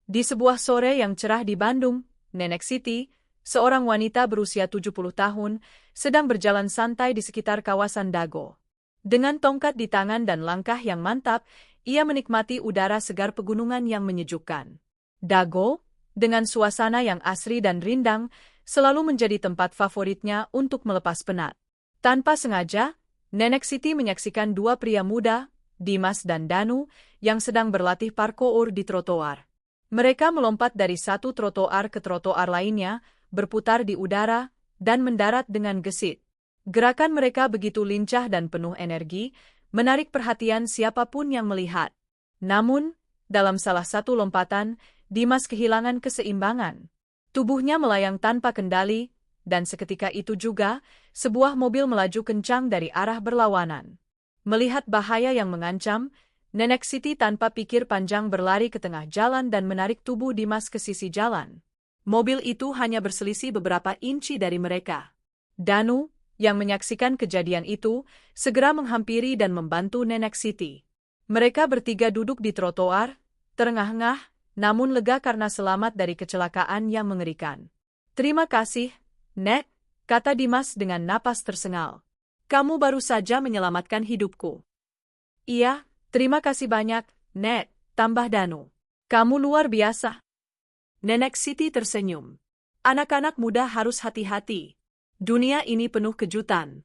Di sebuah sore yang cerah di Bandung, Nenek Siti, seorang wanita berusia 70 tahun, sedang berjalan santai di sekitar kawasan Dago. Dengan tongkat di tangan dan langkah yang mantap, ia menikmati udara segar pegunungan yang menyejukkan. Dago, dengan suasana yang asri dan rindang, selalu menjadi tempat favoritnya untuk melepas penat. Tanpa sengaja, Nenek Siti menyaksikan dua pria muda, Dimas dan Danu, yang sedang berlatih parkour di trotoar. Mereka melompat dari satu trotoar ke trotoar lainnya, berputar di udara, dan mendarat dengan gesit. Gerakan mereka begitu lincah dan penuh energi, menarik perhatian siapapun yang melihat. Namun, dalam salah satu lompatan, Dimas kehilangan keseimbangan. Tubuhnya melayang tanpa kendali, dan seketika itu juga, sebuah mobil melaju kencang dari arah berlawanan. Melihat bahaya yang mengancam, Nenek Siti tanpa pikir panjang berlari ke tengah jalan dan menarik tubuh Dimas ke sisi jalan. Mobil itu hanya berselisih beberapa inci dari mereka. Danu, yang menyaksikan kejadian itu, segera menghampiri dan membantu Nenek Siti. Mereka bertiga duduk di trotoar, terengah-engah, namun lega karena selamat dari kecelakaan yang mengerikan. "Terima kasih, Nek," kata Dimas dengan napas tersengal. "Kamu baru saja menyelamatkan hidupku." "Iya, terima kasih banyak, Nek," tambah Danu. "Kamu luar biasa." Nenek Siti tersenyum. "Anak-anak muda harus hati-hati. Dunia ini penuh kejutan."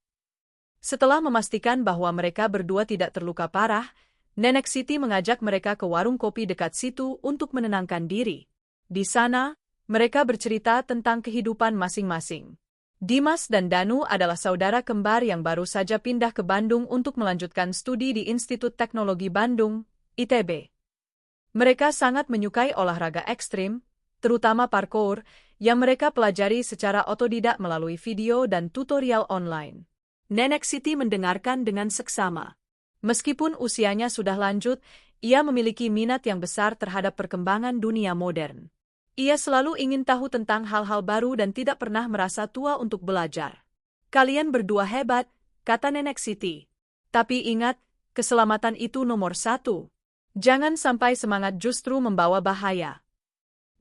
Setelah memastikan bahwa mereka berdua tidak terluka parah, Nenek Siti mengajak mereka ke warung kopi dekat situ untuk menenangkan diri. Di sana, mereka bercerita tentang kehidupan masing-masing. Dimas dan Danu adalah saudara kembar yang baru saja pindah ke Bandung untuk melanjutkan studi di Institut Teknologi Bandung, ITB. Mereka sangat menyukai olahraga ekstrim, terutama parkour, yang mereka pelajari secara otodidak melalui video dan tutorial online. Nenek Siti mendengarkan dengan seksama. Meskipun usianya sudah lanjut, ia memiliki minat yang besar terhadap perkembangan dunia modern. Ia selalu ingin tahu tentang hal-hal baru dan tidak pernah merasa tua untuk belajar. "Kalian berdua hebat," kata Nenek Siti. "Tapi ingat, keselamatan itu nomor satu. Jangan sampai semangat justru membawa bahaya."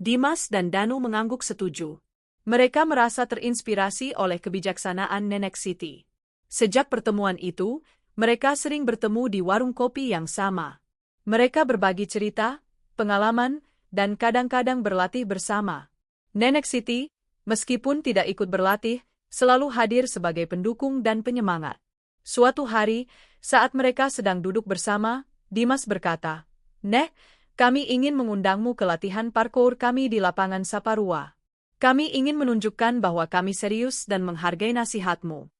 Dimas dan Danu mengangguk setuju. Mereka merasa terinspirasi oleh kebijaksanaan Nenek Siti. Sejak pertemuan itu, mereka sering bertemu di warung kopi yang sama. Mereka berbagi cerita, pengalaman, dan kadang-kadang berlatih bersama. Nenek Siti, meskipun tidak ikut berlatih, selalu hadir sebagai pendukung dan penyemangat. Suatu hari, saat mereka sedang duduk bersama, Dimas berkata, "Nek, kami ingin mengundangmu ke latihan parkour kami di lapangan Saparua. Kami ingin menunjukkan bahwa kami serius dan menghargai nasihatmu."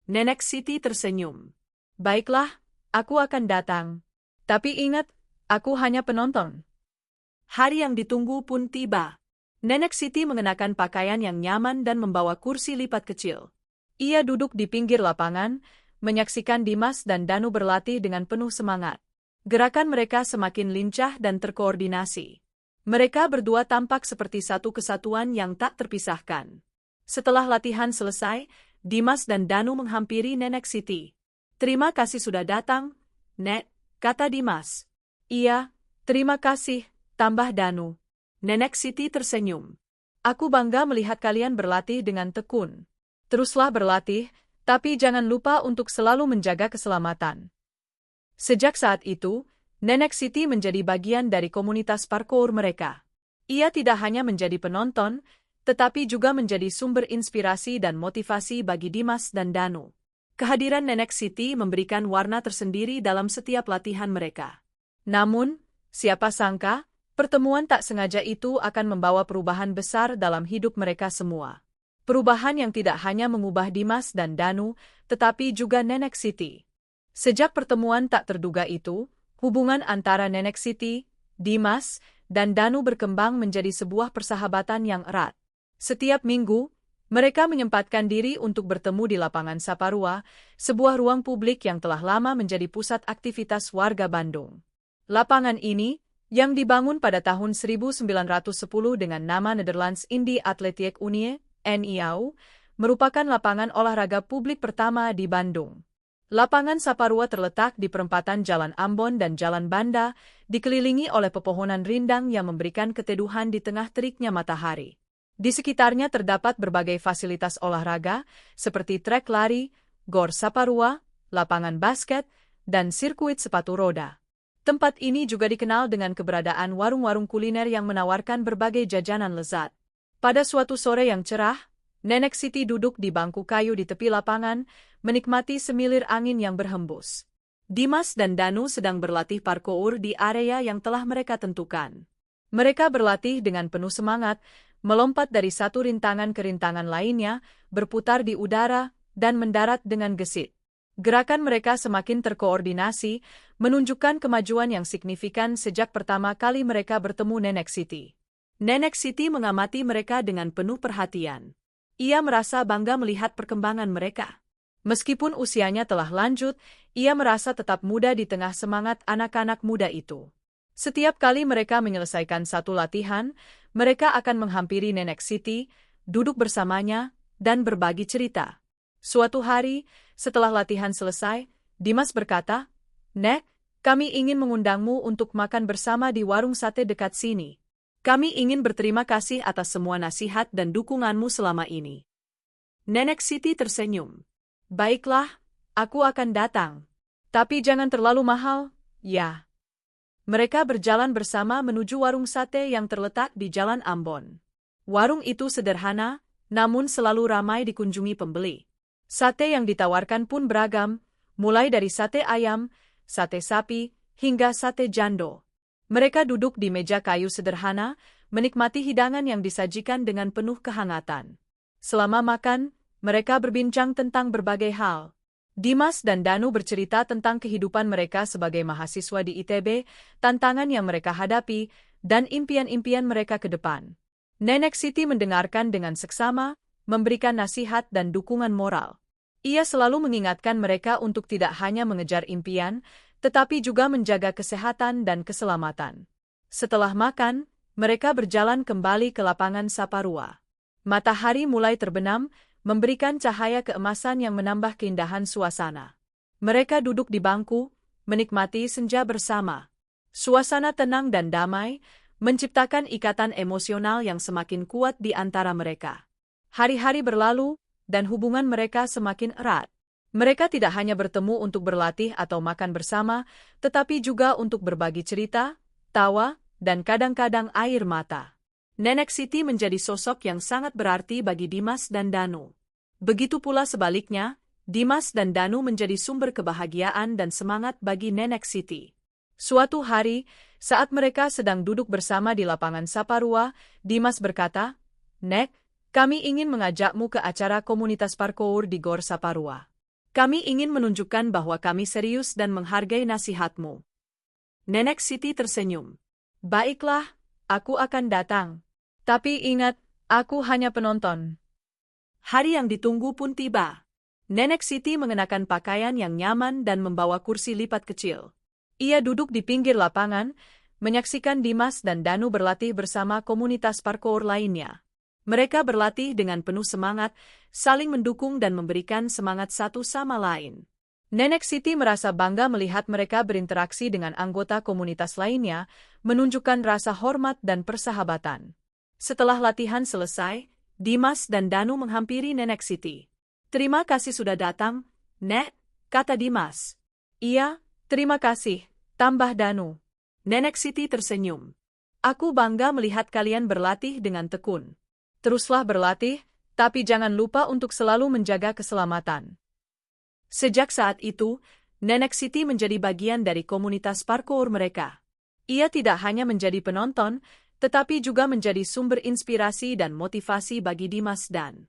Nenek Siti tersenyum. "Baiklah, aku akan datang. Tapi ingat, aku hanya penonton." Hari yang ditunggu pun tiba. Nenek Siti mengenakan pakaian yang nyaman dan membawa kursi lipat kecil. Ia duduk di pinggir lapangan, menyaksikan Dimas dan Danu berlatih dengan penuh semangat. Gerakan mereka semakin lincah dan terkoordinasi. Mereka berdua tampak seperti satu kesatuan yang tak terpisahkan. Setelah latihan selesai, Dimas dan Danu menghampiri Nenek Siti. "Terima kasih sudah datang, Nek," kata Dimas. "Iya, terima kasih," tambah Danu. Nenek Siti tersenyum. "Aku bangga melihat kalian berlatih dengan tekun. Teruslah berlatih, tapi jangan lupa untuk selalu menjaga keselamatan." Sejak saat itu, Nenek Siti menjadi bagian dari komunitas parkour mereka. Ia tidak hanya menjadi penonton, tetapi juga menjadi sumber inspirasi dan motivasi bagi Dimas dan Danu. Kehadiran Nenek Siti memberikan warna tersendiri dalam setiap latihan mereka. Namun, siapa sangka, pertemuan tak sengaja itu akan membawa perubahan besar dalam hidup mereka semua. Perubahan yang tidak hanya mengubah Dimas dan Danu, tetapi juga Nenek Siti. Sejak pertemuan tak terduga itu, hubungan antara Nenek Siti, Dimas, dan Danu berkembang menjadi sebuah persahabatan yang erat. Setiap minggu, mereka menyempatkan diri untuk bertemu di lapangan Saparua, sebuah ruang publik yang telah lama menjadi pusat aktivitas warga Bandung. Lapangan ini, yang dibangun pada tahun 1910 dengan nama Nederlands Indie Athletic Unie, NIAU, merupakan lapangan olahraga publik pertama di Bandung. Lapangan Saparua terletak di perempatan Jalan Ambon dan Jalan Banda, dikelilingi oleh pepohonan rindang yang memberikan keteduhan di tengah teriknya matahari. Di sekitarnya terdapat berbagai fasilitas olahraga, seperti trek lari, gor Saparua, lapangan basket, dan sirkuit sepatu roda. Tempat ini juga dikenal dengan keberadaan warung-warung kuliner yang menawarkan berbagai jajanan lezat. Pada suatu sore yang cerah, Nenek Siti duduk di bangku kayu di tepi lapangan, menikmati semilir angin yang berhembus. Dimas dan Danu sedang berlatih parkour di area yang telah mereka tentukan. Mereka berlatih dengan penuh semangat, melompat dari satu rintangan ke rintangan lainnya, berputar di udara, dan mendarat dengan gesit. Gerakan mereka semakin terkoordinasi, menunjukkan kemajuan yang signifikan sejak pertama kali mereka bertemu Nenek Siti. Nenek Siti mengamati mereka dengan penuh perhatian. Ia merasa bangga melihat perkembangan mereka. Meskipun usianya telah lanjut, ia merasa tetap muda di tengah semangat anak-anak muda itu. Setiap kali mereka menyelesaikan satu latihan, mereka akan menghampiri Nenek Siti, duduk bersamanya, dan berbagi cerita. Suatu hari, setelah latihan selesai, Dimas berkata, "Nek, kami ingin mengundangmu untuk makan bersama di warung sate dekat sini. Kami ingin berterima kasih atas semua nasihat dan dukunganmu selama ini." Nenek Siti tersenyum. "Baiklah, aku akan datang. Tapi jangan terlalu mahal, ya." Mereka berjalan bersama menuju warung sate yang terletak di Jalan Ambon. Warung itu sederhana, namun selalu ramai dikunjungi pembeli. Sate yang ditawarkan pun beragam, mulai dari sate ayam, sate sapi, hingga sate jando. Mereka duduk di meja kayu sederhana, menikmati hidangan yang disajikan dengan penuh kehangatan. Selama makan, mereka berbincang tentang berbagai hal. Dimas dan Danu bercerita tentang kehidupan mereka sebagai mahasiswa di ITB, tantangan yang mereka hadapi, dan impian-impian mereka ke depan. Nenek Siti mendengarkan dengan seksama, memberikan nasihat dan dukungan moral. Ia selalu mengingatkan mereka untuk tidak hanya mengejar impian, tetapi juga menjaga kesehatan dan keselamatan. Setelah makan, mereka berjalan kembali ke lapangan Saparua. Matahari mulai terbenam, memberikan cahaya keemasan yang menambah keindahan suasana. Mereka duduk di bangku, menikmati senja bersama. Suasana tenang dan damai, menciptakan ikatan emosional yang semakin kuat di antara mereka. Hari-hari berlalu, dan hubungan mereka semakin erat. Mereka tidak hanya bertemu untuk berlatih atau makan bersama, tetapi juga untuk berbagi cerita, tawa, dan kadang-kadang air mata. Nenek Siti menjadi sosok yang sangat berarti bagi Dimas dan Danu. Begitu pula sebaliknya, Dimas dan Danu menjadi sumber kebahagiaan dan semangat bagi Nenek Siti. Suatu hari, saat mereka sedang duduk bersama di lapangan Saparua, Dimas berkata, "Nek, kami ingin mengajakmu ke acara komunitas parkour di Gor Saparua. Kami ingin menunjukkan bahwa kami serius dan menghargai nasihatmu." Nenek Siti tersenyum. "Baiklah, aku akan datang. Tapi ingat, aku hanya penonton." Hari yang ditunggu pun tiba. Nenek Siti mengenakan pakaian yang nyaman dan membawa kursi lipat kecil. Ia duduk di pinggir lapangan, menyaksikan Dimas dan Danu berlatih bersama komunitas parkour lainnya. Mereka berlatih dengan penuh semangat, saling mendukung dan memberikan semangat satu sama lain. Nenek Siti merasa bangga melihat mereka berinteraksi dengan anggota komunitas lainnya, menunjukkan rasa hormat dan persahabatan. Setelah latihan selesai, Dimas dan Danu menghampiri Nenek Siti. "Terima kasih sudah datang, Nek," kata Dimas. "Iya, terima kasih," tambah Danu. Nenek Siti tersenyum. "Aku bangga melihat kalian berlatih dengan tekun. Teruslah berlatih, tapi jangan lupa untuk selalu menjaga keselamatan." Sejak saat itu, Nenek Siti menjadi bagian dari komunitas parkour mereka. Ia tidak hanya menjadi penonton, tetapi juga menjadi sumber inspirasi dan motivasi bagi Dimas dan.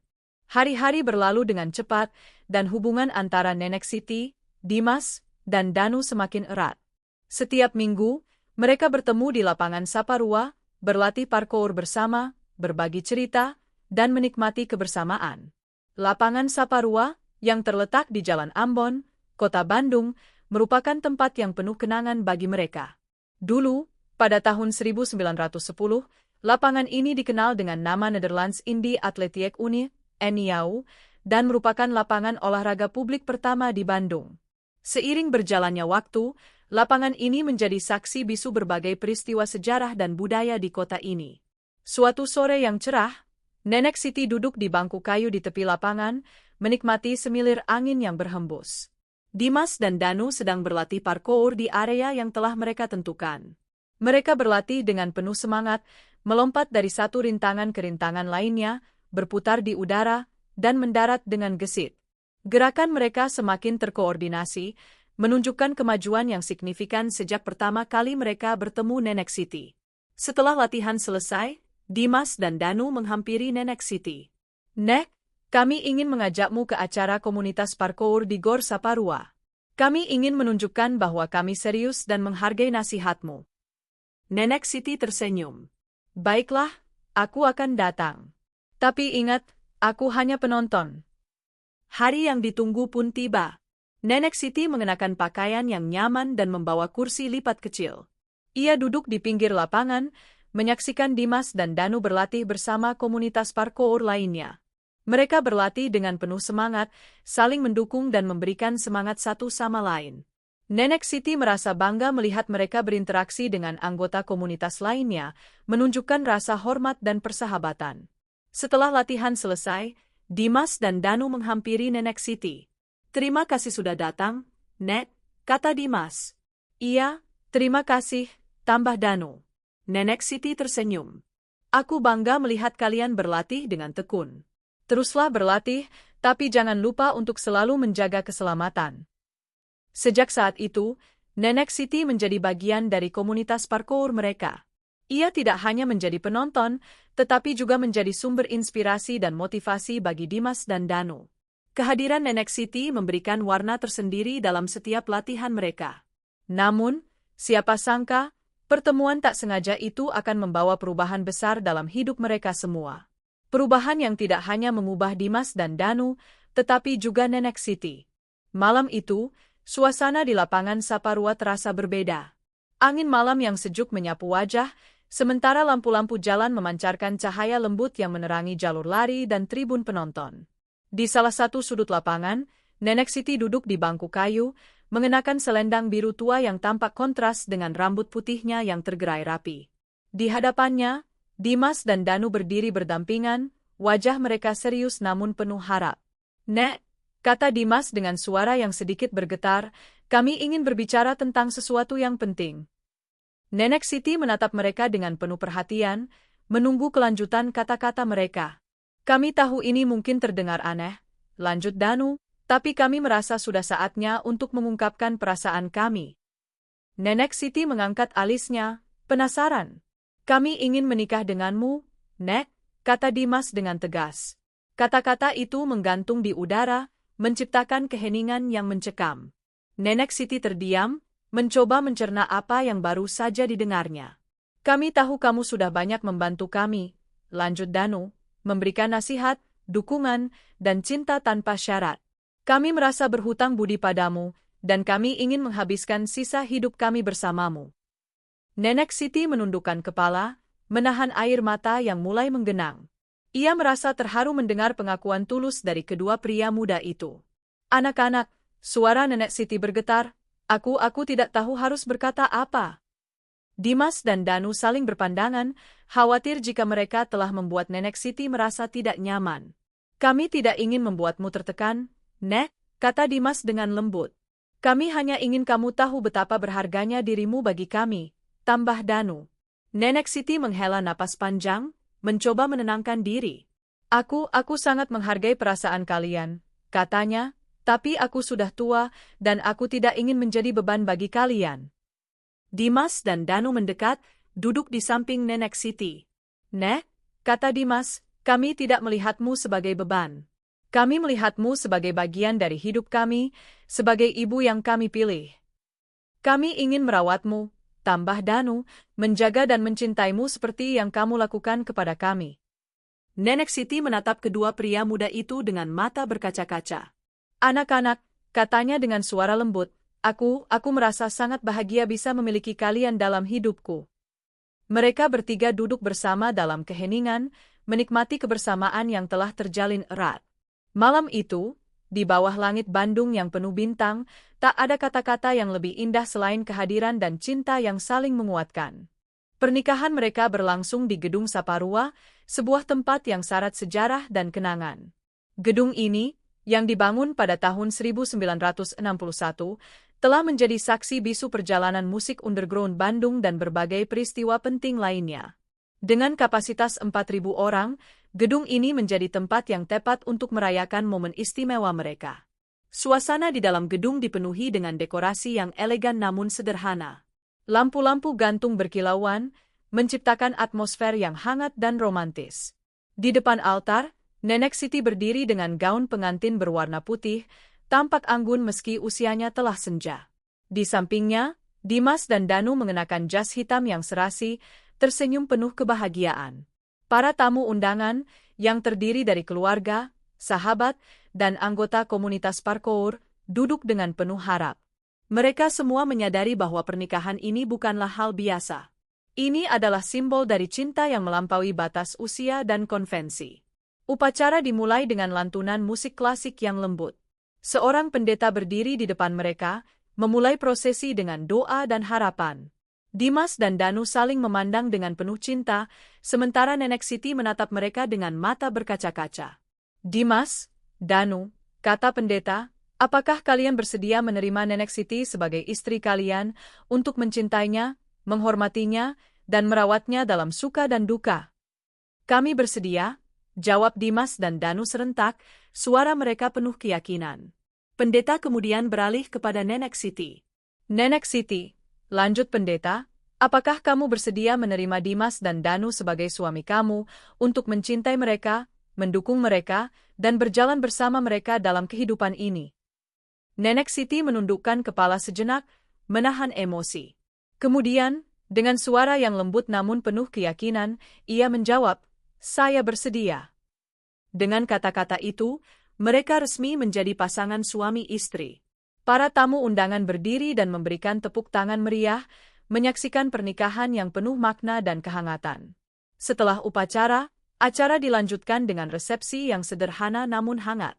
Hari-hari berlalu dengan cepat, dan hubungan antara Nenek Siti, Dimas, dan Danu semakin erat. Setiap minggu, mereka bertemu di lapangan Saparua, berlatih parkour bersama, berbagi cerita, dan menikmati kebersamaan. Lapangan Saparua, yang terletak di Jalan Ambon, Kota Bandung, merupakan tempat yang penuh kenangan bagi mereka. Dulu, pada tahun 1910, lapangan ini dikenal dengan nama Nederlands Indie Atletiek Unie, NIAU, dan merupakan lapangan olahraga publik pertama di Bandung. Seiring berjalannya waktu, lapangan ini menjadi saksi bisu berbagai peristiwa sejarah dan budaya di kota ini. Suatu sore yang cerah, Nenek Siti duduk di bangku kayu di tepi lapangan, menikmati semilir angin yang berhembus. Dimas dan Danu sedang berlatih parkour di area yang telah mereka tentukan. Mereka berlatih dengan penuh semangat, melompat dari satu rintangan ke rintangan lainnya, berputar di udara, dan mendarat dengan gesit. Gerakan mereka semakin terkoordinasi, menunjukkan kemajuan yang signifikan sejak pertama kali mereka bertemu Nenek Siti. Setelah latihan selesai, Dimas dan Danu menghampiri Nenek Siti. "Nek, kami ingin mengajakmu ke acara komunitas parkour di Gor Saparua. Kami ingin menunjukkan bahwa kami serius dan menghargai nasihatmu." Nenek Siti tersenyum. "Baiklah, aku akan datang. Tapi ingat, aku hanya penonton." Hari yang ditunggu pun tiba. Nenek Siti mengenakan pakaian yang nyaman dan membawa kursi lipat kecil. Ia duduk di pinggir lapangan, menyaksikan Dimas dan Danu berlatih bersama komunitas parkour lainnya. Mereka berlatih dengan penuh semangat, saling mendukung dan memberikan semangat satu sama lain. Nenek Siti merasa bangga melihat mereka berinteraksi dengan anggota komunitas lainnya, menunjukkan rasa hormat dan persahabatan. Setelah latihan selesai, Dimas dan Danu menghampiri Nenek Siti. "Terima kasih sudah datang, Nek," kata Dimas. "Iya, terima kasih," tambah Danu. Nenek Siti tersenyum. "Aku bangga melihat kalian berlatih dengan tekun. Teruslah berlatih, tapi jangan lupa untuk selalu menjaga keselamatan." Sejak saat itu, Nenek Siti menjadi bagian dari komunitas parkour mereka. Ia tidak hanya menjadi penonton, tetapi juga menjadi sumber inspirasi dan motivasi bagi Dimas dan Danu. Kehadiran Nenek Siti memberikan warna tersendiri dalam setiap latihan mereka. Namun, siapa sangka, pertemuan tak sengaja itu akan membawa perubahan besar dalam hidup mereka semua. Perubahan yang tidak hanya mengubah Dimas dan Danu, tetapi juga Nenek Siti. Malam itu, suasana di lapangan Saparua terasa berbeda. Angin malam yang sejuk menyapu wajah, sementara lampu-lampu jalan memancarkan cahaya lembut yang menerangi jalur lari dan tribun penonton. Di salah satu sudut lapangan, Nenek Siti duduk di bangku kayu, mengenakan selendang biru tua yang tampak kontras dengan rambut putihnya yang tergerai rapi. Di hadapannya, Dimas dan Danu berdiri berdampingan, wajah mereka serius namun penuh harap. "Nek," kata Dimas dengan suara yang sedikit bergetar, "kami ingin berbicara tentang sesuatu yang penting." Nenek Siti menatap mereka dengan penuh perhatian, menunggu kelanjutan kata-kata mereka. "Kami tahu ini mungkin terdengar aneh," lanjut Danu, "tapi kami merasa sudah saatnya untuk mengungkapkan perasaan kami." Nenek Siti mengangkat alisnya, penasaran. "Kami ingin menikah denganmu, Nek," kata Dimas dengan tegas. Kata-kata itu menggantung di udara, menciptakan keheningan yang mencekam. Nenek Siti terdiam, mencoba mencerna apa yang baru saja didengarnya. "Kami tahu kamu sudah banyak membantu kami," lanjut Danu, "memberikan nasihat, dukungan, dan cinta tanpa syarat. Kami merasa berhutang budi padamu, dan kami ingin menghabiskan sisa hidup kami bersamamu." Nenek Siti menundukkan kepala, menahan air mata yang mulai menggenang. Ia merasa terharu mendengar pengakuan tulus dari kedua pria muda itu. "Anak-anak," suara Nenek Siti bergetar, Aku tidak tahu harus berkata apa." Dimas dan Danu saling berpandangan, khawatir jika mereka telah membuat Nenek Siti merasa tidak nyaman. "Kami tidak ingin membuatmu tertekan, Nek," kata Dimas dengan lembut. "Kami hanya ingin kamu tahu betapa berharganya dirimu bagi kami," tambah Danu. Nenek Siti menghela napas panjang, mencoba menenangkan diri. Aku sangat menghargai perasaan kalian," katanya, "tapi aku sudah tua, dan aku tidak ingin menjadi beban bagi kalian." Dimas dan Danu mendekat, duduk di samping Nenek Siti. "Nek," kata Dimas, "kami tidak melihatmu sebagai beban. Kami melihatmu sebagai bagian dari hidup kami, sebagai ibu yang kami pilih. Kami ingin merawatmu," tambah Danu, "menjaga dan mencintaimu seperti yang kamu lakukan kepada kami." Nenek Siti menatap kedua pria muda itu dengan mata berkaca-kaca. "Anak-anak," katanya dengan suara lembut, Aku merasa sangat bahagia bisa memiliki kalian dalam hidupku." Mereka bertiga duduk bersama dalam keheningan, menikmati kebersamaan yang telah terjalin erat. Malam itu, di bawah langit Bandung yang penuh bintang, tak ada kata-kata yang lebih indah selain kehadiran dan cinta yang saling menguatkan. Pernikahan mereka berlangsung di Gedung Saparua, sebuah tempat yang syarat sejarah dan kenangan. Gedung ini, yang dibangun pada tahun 1961, telah menjadi saksi bisu perjalanan musik underground Bandung dan berbagai peristiwa penting lainnya. Dengan kapasitas 4.000 orang, gedung ini menjadi tempat yang tepat untuk merayakan momen istimewa mereka. Suasana di dalam gedung dipenuhi dengan dekorasi yang elegan namun sederhana. Lampu-lampu gantung berkilauan, menciptakan atmosfer yang hangat dan romantis. Di depan altar, Nenek Siti berdiri dengan gaun pengantin berwarna putih, tampak anggun meski usianya telah senja. Di sampingnya, Dimas dan Danu mengenakan jas hitam yang serasi, tersenyum penuh kebahagiaan. Para tamu undangan, yang terdiri dari keluarga, sahabat, dan anggota komunitas parkour, duduk dengan penuh harap. Mereka semua menyadari bahwa pernikahan ini bukanlah hal biasa. Ini adalah simbol dari cinta yang melampaui batas usia dan konvensi. Upacara dimulai dengan lantunan musik klasik yang lembut. Seorang pendeta berdiri di depan mereka, memulai prosesi dengan doa dan harapan. Dimas dan Danu saling memandang dengan penuh cinta, sementara Nenek Siti menatap mereka dengan mata berkaca-kaca. Dimas, Danu, kata pendeta, apakah kalian bersedia menerima Nenek Siti sebagai istri kalian untuk mencintainya, menghormatinya, dan merawatnya dalam suka dan duka? Kami bersedia, jawab Dimas dan Danu serentak, suara mereka penuh keyakinan. Pendeta kemudian beralih kepada Nenek Siti. Nenek Siti, lanjut pendeta, apakah kamu bersedia menerima Dimas dan Danu sebagai suami kamu untuk mencintai mereka, mendukung mereka, dan berjalan bersama mereka dalam kehidupan ini? Nenek Siti menundukkan kepala sejenak, menahan emosi. Kemudian, dengan suara yang lembut namun penuh keyakinan, ia menjawab, "Saya bersedia." Dengan kata-kata itu, mereka resmi menjadi pasangan suami istri. Para tamu undangan berdiri dan memberikan tepuk tangan meriah, menyaksikan pernikahan yang penuh makna dan kehangatan. Setelah upacara, acara dilanjutkan dengan resepsi yang sederhana namun hangat.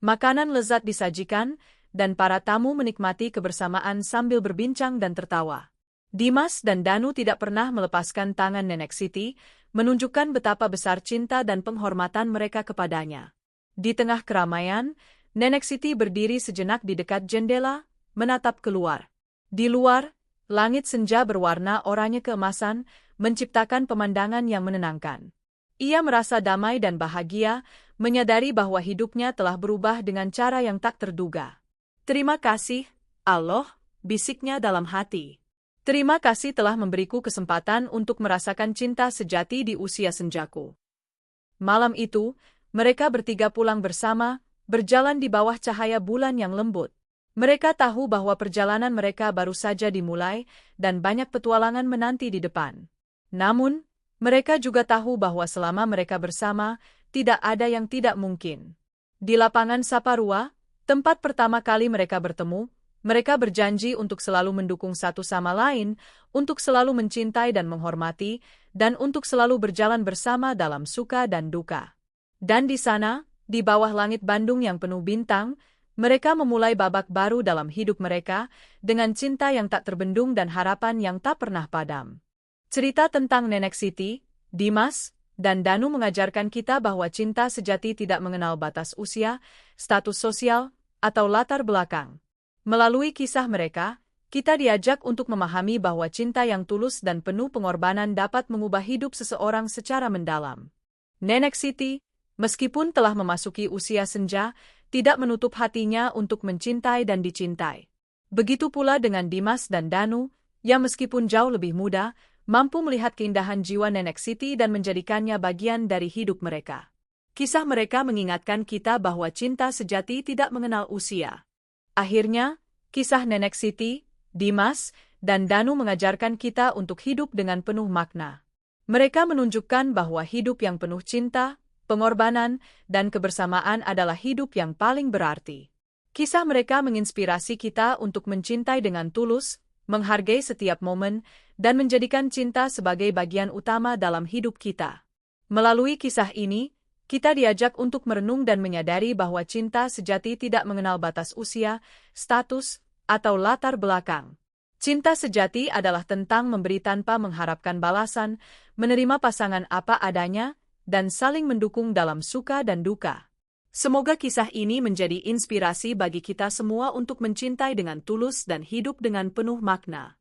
Makanan lezat disajikan, dan para tamu menikmati kebersamaan sambil berbincang dan tertawa. Dimas dan Danu tidak pernah melepaskan tangan Nenek Siti, menunjukkan betapa besar cinta dan penghormatan mereka kepadanya. Di tengah keramaian, Nenek Siti berdiri sejenak di dekat jendela, menatap keluar. Di luar, langit senja berwarna oranye keemasan, menciptakan pemandangan yang menenangkan. Ia merasa damai dan bahagia, menyadari bahwa hidupnya telah berubah dengan cara yang tak terduga. "Terima kasih, Allah," bisiknya dalam hati. "Terima kasih telah memberiku kesempatan untuk merasakan cinta sejati di usia senjaku." Malam itu, mereka bertiga pulang bersama, berjalan di bawah cahaya bulan yang lembut. Mereka tahu bahwa perjalanan mereka baru saja dimulai, dan banyak petualangan menanti di depan. Namun, mereka juga tahu bahwa selama mereka bersama, tidak ada yang tidak mungkin. Di lapangan Saparua, tempat pertama kali mereka bertemu, mereka berjanji untuk selalu mendukung satu sama lain, untuk selalu mencintai dan menghormati, dan untuk selalu berjalan bersama dalam suka dan duka. Dan di sana, di bawah langit Bandung yang penuh bintang, mereka memulai babak baru dalam hidup mereka, dengan cinta yang tak terbendung dan harapan yang tak pernah padam. Cerita tentang Nenek Siti, Dimas, dan Danu mengajarkan kita bahwa cinta sejati tidak mengenal batas usia, status sosial, atau latar belakang. Melalui kisah mereka, kita diajak untuk memahami bahwa cinta yang tulus dan penuh pengorbanan dapat mengubah hidup seseorang secara mendalam. Nenek Siti, meskipun telah memasuki usia senja, tidak menutup hatinya untuk mencintai dan dicintai. Begitu pula dengan Dimas dan Danu, yang meskipun jauh lebih muda, mampu melihat keindahan jiwa Nenek Siti dan menjadikannya bagian dari hidup mereka. Kisah mereka mengingatkan kita bahwa cinta sejati tidak mengenal usia. Akhirnya, kisah Nenek Siti, Dimas, dan Danu mengajarkan kita untuk hidup dengan penuh makna. Mereka menunjukkan bahwa hidup yang penuh cinta, pengorbanan, dan kebersamaan adalah hidup yang paling berarti. Kisah mereka menginspirasi kita untuk mencintai dengan tulus, menghargai setiap momen, dan menjadikan cinta sebagai bagian utama dalam hidup kita. Melalui kisah ini, Kita diajak untuk merenung dan menyadari bahwa cinta sejati tidak mengenal batas usia, status, atau latar belakang. Cinta sejati adalah tentang memberi tanpa mengharapkan balasan, menerima pasangan apa adanya, dan saling mendukung dalam suka dan duka. Semoga kisah ini menjadi inspirasi bagi kita semua untuk mencintai dengan tulus dan hidup dengan penuh makna.